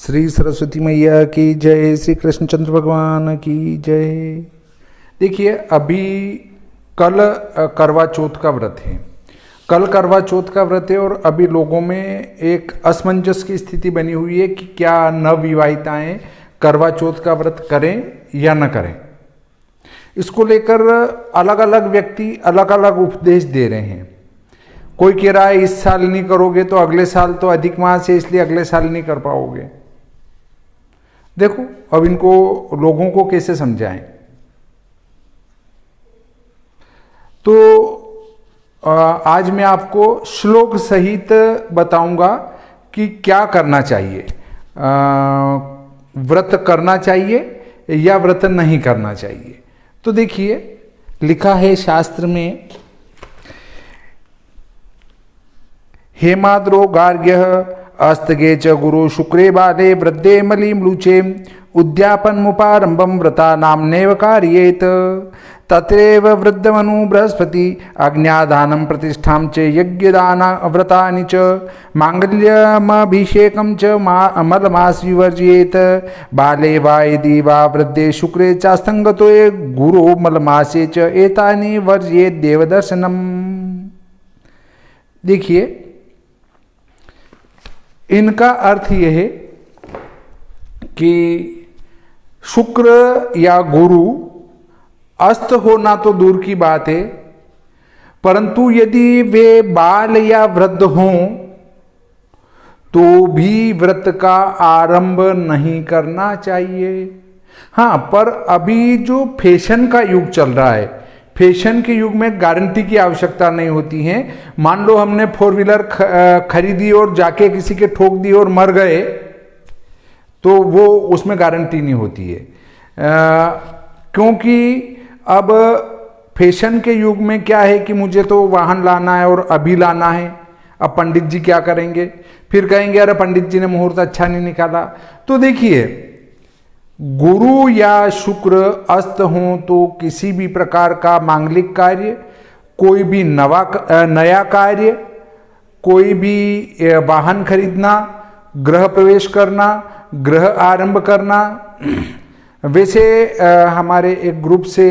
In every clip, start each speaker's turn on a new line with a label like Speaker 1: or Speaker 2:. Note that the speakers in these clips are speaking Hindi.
Speaker 1: श्री सरस्वती मैया की जय, श्री कृष्णचंद्र भगवान की जय। देखिए, अभी कल करवा चौथ का व्रत है। कल करवा चौथ का व्रत है और अभी लोगों में एक असमंजस की स्थिति बनी हुई है कि क्या नवविवाहिताएं करवा चौथ का व्रत करें या न करें। इसको लेकर अलग अलग व्यक्ति अलग अलग उपदेश दे रहे हैं। कोई कह रहा है इस साल नहीं करोगे तो अगले साल तो अधिक मास है, इसलिए अगले साल नहीं कर पाओगे। देखो, अब इनको लोगों को कैसे समझाएं। तो आज मैं आपको श्लोक सहित बताऊंगा कि क्या करना चाहिए, व्रत करना चाहिए या व्रत नहीं करना चाहिए। तो देखिए, लिखा है शास्त्र में, हेमाद्रो गार्ग्यः अस्तगे च गुरु शुक्रे बाले वृद्धे मलीम्लुचे उद्यापन मुपारंभम व्रता नामनेव कार्येत तत्रैव वृद्धमनु बृहस्पति अग्न्यादानं प्रतिष्ठां च यज्ञदान व्रतानि च मांगल्यमभिषेकं च मलमास विवर्जयेत बाले वा यदि वा वृद्धे शुक्रे चास्तंगतो गुरो मलमासे च एतानि वर्जयेत देवदर्शनम। देखिए, इनका अर्थ यह है कि शुक्र या गुरु अस्त होना तो दूर की बात है, परंतु यदि वे बाल या वृद्ध हों तो भी व्रत का आरंभ नहीं करना चाहिए। हाँ, पर अभी जो फैशन का युग चल रहा है, फैशन के युग में गारंटी की आवश्यकता नहीं होती है। मान लो हमने 4 व्हीलर खरीदी और जाके किसी के ठोक दी और मर गए, तो वो उसमें गारंटी नहीं होती है। क्योंकि अब फैशन के युग में क्या है कि मुझे तो वाहन लाना है और अभी लाना है। अब पंडित जी क्या करेंगे, फिर कहेंगे अरे पंडित जी ने मुहूर्त अच्छा नहीं निकाला। तो देखिए, गुरु या शुक्र अस्त हों तो किसी भी प्रकार का मांगलिक कार्य, कोई भी नया कार्य, कोई भी वाहन खरीदना, गृह प्रवेश करना, गृह आरंभ करना। वैसे हमारे एक ग्रुप से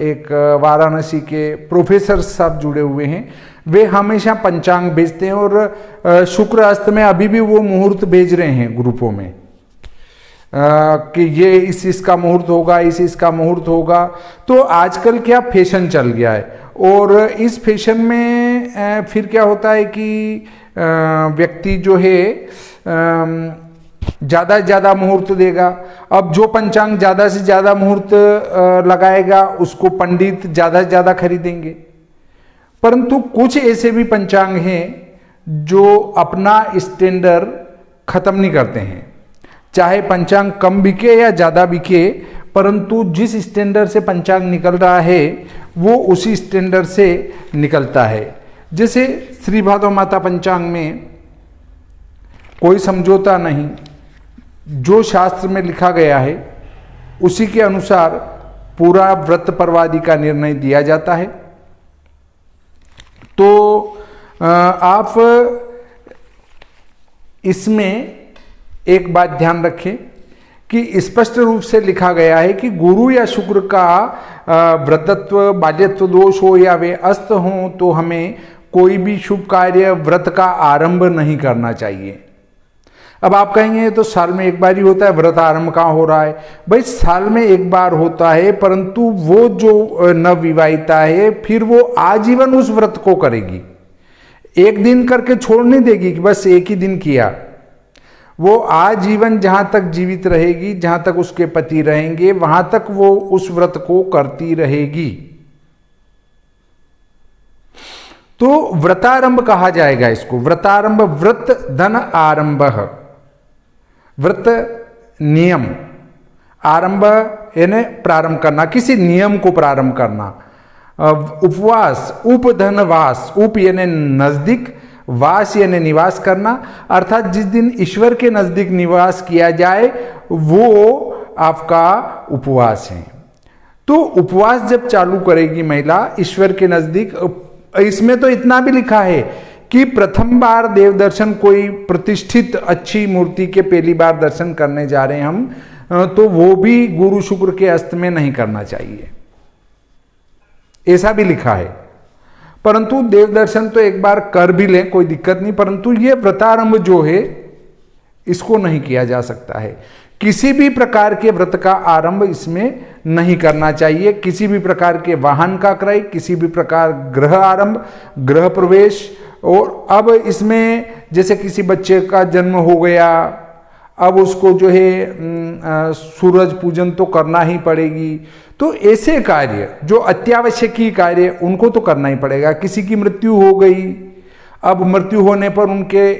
Speaker 1: एक वाराणसी के प्रोफेसर साहब जुड़े हुए हैं। वे हमेशा पंचांग भेजते हैं और शुक्र अस्त में अभी भी वो मुहूर्त भेज रहे हैं ग्रुपों में कि ये इस का मुहूर्त होगा, इस का मुहूर्त होगा। तो आजकल क्या फैशन चल गया है, और इस फैशन में फिर क्या होता है कि व्यक्ति जो है ज़्यादा से ज़्यादा मुहूर्त देगा। अब जो पंचांग ज़्यादा से ज़्यादा मुहूर्त लगाएगा उसको पंडित ज़्यादा से ज़्यादा खरीदेंगे। परंतु कुछ ऐसे भी पंचांग हैं जो अपना स्टैंडर्ड खत्म नहीं करते हैं। चाहे पंचांग कम बिके या ज़्यादा बिके, परंतु जिस स्टैंडर्ड से पंचांग निकल रहा है वो उसी स्टैंडर्ड से निकलता है। जैसे श्री भादव माता पंचांग में कोई समझौता नहीं, जो शास्त्र में लिखा गया है उसी के अनुसार पूरा व्रत पर्वादि का निर्णय दिया जाता है। तो आप इसमें एक बात ध्यान रखें कि स्पष्ट रूप से लिखा गया है कि गुरु या शुक्र का व्रतत्व, बाल्यत्व दोष हो या वे अस्त हों तो हमें कोई भी शुभ कार्य, व्रत का आरंभ नहीं करना चाहिए। अब आप कहेंगे तो साल में एक बार ही होता है, व्रत आरंभ कहाँ हो रहा है। भाई, साल में एक बार होता है, परंतु वो जो नवविवाहिता है फिर वो आजीवन उस व्रत को करेगी। एक दिन करके छोड़ नहीं देगी कि बस एक ही दिन किया। वो आजीवन जहां तक जीवित रहेगी, जहां तक उसके पति रहेंगे, वहां तक वो उस व्रत को करती रहेगी। तो व्रतारंभ कहा जाएगा इसको। व्रतारंभ, व्रत धन आरंभ, व्रत नियम, आरंभ यानी प्रारंभ करना, किसी नियम को प्रारंभ करना। उपवास, उपधनवास, उप यानी नजदीक, वास यानी निवास करना, अर्थात जिस दिन ईश्वर के नजदीक निवास किया जाए वो आपका उपवास है। तो उपवास जब चालू करेगी महिला ईश्वर के नजदीक, इसमें तो इतना भी लिखा है कि प्रथम बार देव दर्शन कोई प्रतिष्ठित अच्छी मूर्ति के पहली बार दर्शन करने जा रहे हैं हम, तो वो भी गुरु शुक्र के अस्त में नहीं करना चाहिए, ऐसा भी लिखा है। परंतु देव दर्शन तो एक बार कर भी लें, कोई दिक्कत नहीं, परंतु ये व्रतारंभ जो है इसको नहीं किया जा सकता है। किसी भी प्रकार के व्रत का आरंभ इसमें नहीं करना चाहिए, किसी भी प्रकार के वाहन का क्रय, किसी भी प्रकार ग्रह आरंभ, ग्रह प्रवेश। और अब इसमें जैसे किसी बच्चे का जन्म हो गया, अब उसको जो है सूरज पूजन तो करना ही पड़ेगी, तो ऐसे कार्य जो अत्यावश्यकीय कार्य उनको तो करना ही पड़ेगा। किसी की मृत्यु हो गई, अब मृत्यु होने पर उनके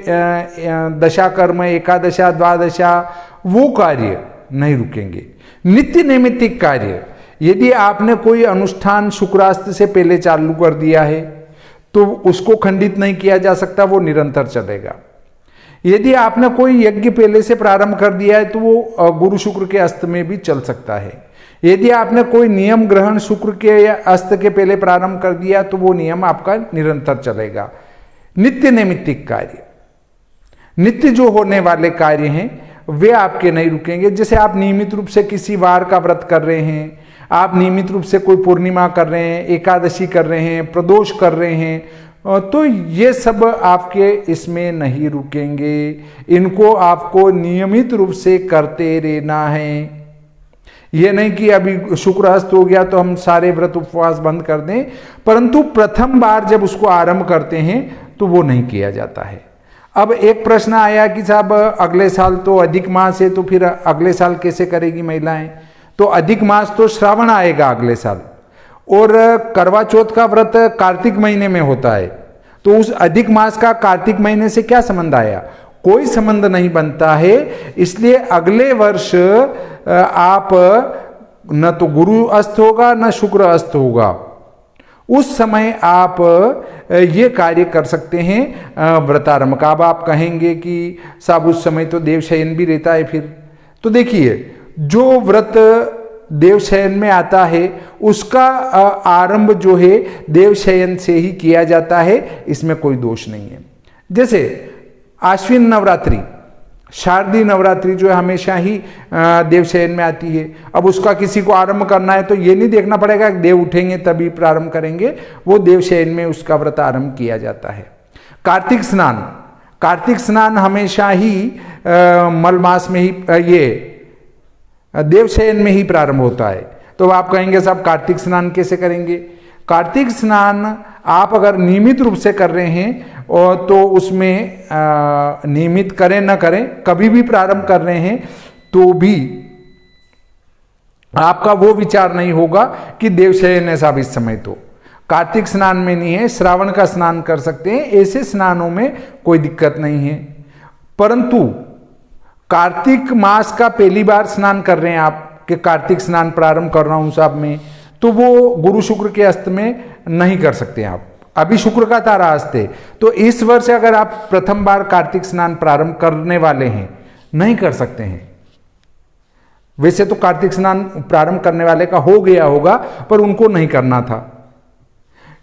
Speaker 1: दशा कर्म, एकादशा, द्वादशा, वो कार्य नहीं रुकेंगे। नित्य नैमित्तिक कार्य, यदि आपने कोई अनुष्ठान शुक्रास्त से पहले चालू कर दिया है तो उसको खंडित नहीं किया जा सकता, वो निरंतर चलेगा। यदि आपने कोई यज्ञ पहले से प्रारंभ कर दिया है तो वो गुरु शुक्र के अस्त में भी चल सकता है। यदि आपने कोई नियम ग्रहण शुक्र के अस्त के पहले प्रारंभ कर दिया तो वो नियम आपका निरंतर चलेगा। नित्य नैमित्तिक कार्य, नित्य जो होने वाले कार्य हैं वे आपके नहीं रुकेंगे। जैसे आप नियमित रूप से किसी वार का व्रत कर रहे हैं, आप नियमित रूप से कोई पूर्णिमा कर रहे हैं, एकादशी कर रहे हैं, प्रदोष कर रहे हैं, तो ये सब आपके इसमें नहीं रुकेंगे। इनको आपको नियमित रूप से करते रहना है। ये नहीं कि अभी शुक्र अस्त हो गया तो हम सारे व्रत उपवास बंद कर दें, परंतु प्रथम बार जब उसको आरंभ करते हैं तो वो नहीं किया जाता है। अब एक प्रश्न आया कि साहब अगले साल तो अधिक मास है, तो फिर अगले साल कैसे करेगी महिलाएं? तो अधिक मास तो श्रावण आएगा अगले साल, और करवा चौथ का व्रत कार्तिक महीने में होता है, तो उस अधिक मास का कार्तिक महीने से क्या संबंध आया? कोई संबंध नहीं बनता है। इसलिए अगले वर्ष आप न तो गुरु अस्त होगा न शुक्र अस्त होगा, उस समय आप ये कार्य कर सकते हैं व्रतारंभ का। अब आप कहेंगे कि साहब उस समय तो देवशयन भी रहता है, फिर तो देखिए जो व्रत देवशयन में आता है उसका आरंभ जो है देवशयन से ही किया जाता है, इसमें कोई दोष नहीं है। जैसे आश्विन नवरात्रि, शारदीय नवरात्रि जो है हमेशा ही देवशयन में आती है। अब उसका किसी को आरंभ करना है तो ये नहीं देखना पड़ेगा कि देव उठेंगे तभी प्रारंभ करेंगे, वो देवशयन में उसका व्रत आरंभ किया जाता है। कार्तिक स्नान, कार्तिक स्नान हमेशा ही मल मास में ही ये देवशयन में ही प्रारंभ होता है। तो आप कहेंगे साहब कार्तिक स्नान कैसे करेंगे? कार्तिक स्नान आप अगर नियमित रूप से कर रहे हैं और तो उसमें नियमित करें न करें, कभी भी प्रारंभ कर रहे हैं तो भी आपका वो विचार नहीं होगा कि देवशयन है साहब इस समय। तो कार्तिक स्नान में नहीं है, श्रावण का स्नान कर सकते हैं, ऐसे स्नानों में कोई दिक्कत नहीं है। परंतु कार्तिक मास का पहली बार स्नान कर रहे हैं आप कि कार्तिक स्नान प्रारंभ कर रहा हूं साहब में, तो वो गुरु शुक्र के अस्त में नहीं कर सकते आप। अभी शुक्र का तारा अस्त है, तो इस वर्ष अगर आप प्रथम बार कार्तिक स्नान प्रारंभ करने वाले हैं, नहीं कर सकते हैं। वैसे तो कार्तिक स्नान प्रारंभ करने वाले का हो गया होगा, पर उनको नहीं करना था,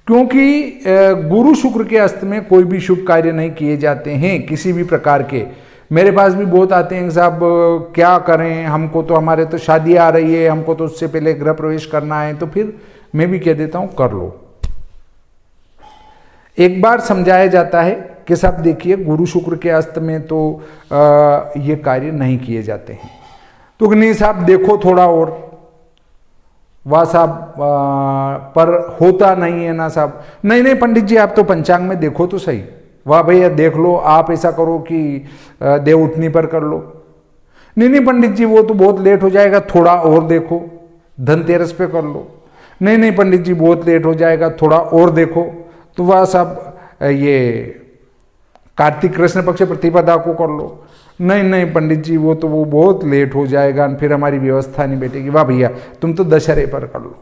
Speaker 1: क्योंकि गुरु शुक्र के अस्त में कोई भी शुभ कार्य नहीं किए जाते हैं किसी भी प्रकार के। मेरे पास भी बहुत आते हैं साहब क्या करें, हमको तो हमारे तो शादी आ रही है, हमको तो उससे पहले गृह प्रवेश करना है, तो फिर मैं भी कह देता हूं कर लो। एक बार समझाया जाता है कि साहब देखिए गुरु शुक्र के अस्त में तो ये कार्य नहीं किए जाते हैं। तो नहीं साहब देखो थोड़ा और, वाह साहब पर होता नहीं है ना साहब। नहीं नहीं पंडित जी आप तो पंचांग में देखो तो सही। वाह भैया देख लो, आप ऐसा करो कि देव उठनी पर कर लो। नहीं नहीं पंडित जी वो तो बहुत लेट हो जाएगा, थोड़ा और देखो, धनतेरस पे कर लो। नहीं नहीं पंडित जी बहुत लेट हो जाएगा, थोड़ा और देखो। तो वह सब ये कार्तिक कृष्ण पक्ष प्रतिपदा को कर लो। नहीं नहीं पंडित जी वो तो वो बहुत लेट हो जाएगा, फिर हमारी व्यवस्था नहीं बैठेगी। वाह भैया तुम तो दशहरे पर कर लो।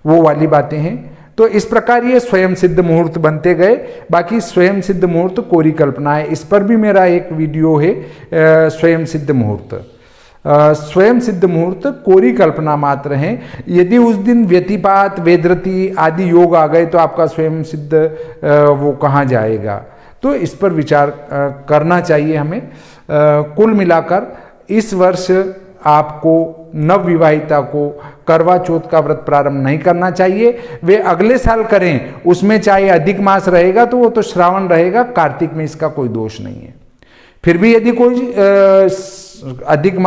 Speaker 1: वो वाली बातें हैं। तो इस प्रकार ये स्वयं सिद्ध मुहूर्त बनते गए। बाकी स्वयं सिद्ध मुहूर्त कोरी कल्पना है, इस पर भी मेरा एक वीडियो है स्वयं सिद्ध मुहूर्त। स्वयं सिद्ध मुहूर्त कोरी कल्पना मात्र हैं। यदि उस दिन व्यतिपात वेदरति आदि योग आ गए तो आपका स्वयं सिद्ध वो कहाँ जाएगा। तो इस पर विचार करना चाहिए हमें। कुल मिलाकर इस वर्ष आपको नव विवाहिता को करवा चौथ का व्रत प्रारंभ नहीं करना चाहिए। वे अगले साल करें, उसमें चाहे अधिक मास रहेगा तो वो तो श्रावण रहेगा, कार्तिक में इसका कोई दोष नहीं है। फिर भी यदि कोई अधिक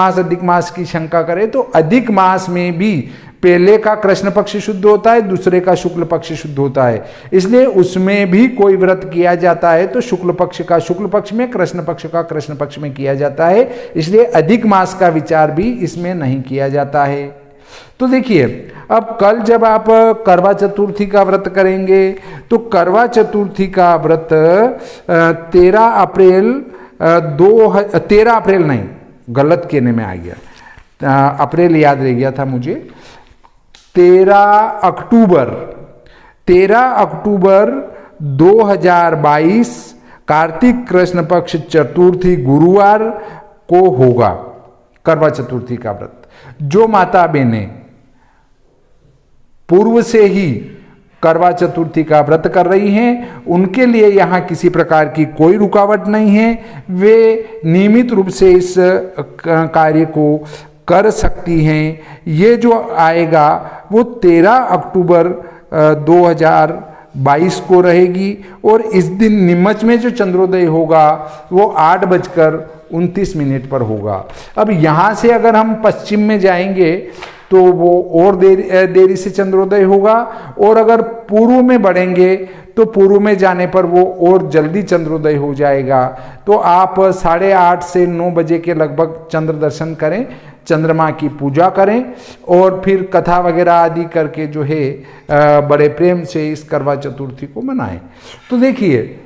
Speaker 1: मास की शंका करे तो अधिक मास में भी पहले का कृष्ण पक्ष शुद्ध होता है, दूसरे का शुक्ल पक्ष शुद्ध होता है, इसलिए उसमें भी कोई व्रत किया जाता है तो शुक्ल पक्ष का शुक्ल पक्ष में, कृष्ण पक्ष का कृष्ण पक्ष में किया जाता है, इसलिए अधिक मास का विचार भी इसमें नहीं किया जाता है। तो देखिए, अब कल जब आप करवा चतुर्थी का व्रत करेंगे तो करवा चतुर्थी का व्रत 13 अप्रैल नहीं, गलत कहने में आ गया, अप्रैल याद रह गया था मुझे, 13 अक्टूबर 2022 कार्तिक कृष्ण पक्ष चतुर्थी गुरुवार को होगा करवा चतुर्थी का व्रत। जो माता बहनें पूर्व से ही करवा चतुर्थी का व्रत कर रही हैं उनके लिए यहाँ किसी प्रकार की कोई रुकावट नहीं है, वे नियमित रूप से इस कार्य को कर सकती हैं। ये जो आएगा वो 13 अक्टूबर 2022 को रहेगी और इस दिन नीमच में जो चंद्रोदय होगा वो 8:29 पर होगा। अब यहाँ से अगर हम पश्चिम में जाएंगे तो वो और देरी से चंद्रोदय होगा, और अगर पूर्व में बढ़ेंगे तो पूर्व में जाने पर वो और जल्दी चंद्रोदय हो जाएगा। तो आप 8:30 से 9 बजे के लगभग चंद्र दर्शन करें, चंद्रमा की पूजा करें और फिर कथा वगैरह आदि करके जो है बड़े प्रेम से इस करवा चतुर्थी को मनाएं। तो देखिए,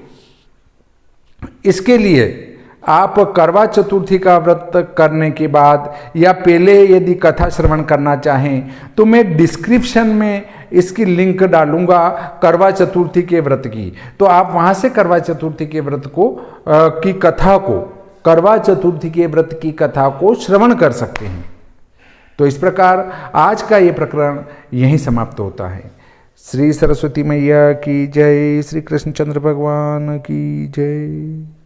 Speaker 1: इसके लिए आप करवा चतुर्थी का व्रत करने के बाद या पहले यदि कथा श्रवण करना चाहें तो मैं डिस्क्रिप्शन में इसकी लिंक डालूंगा करवा चतुर्थी के व्रत की, तो आप वहां से करवा चतुर्थी के व्रत को करवा चतुर्थी के व्रत की कथा को श्रवण कर सकते हैं। तो इस प्रकार आज का ये प्रकरण यहीं समाप्त होता है। श्री सरस्वती मैया की जय, श्री कृष्णचंद्र भगवान की जय।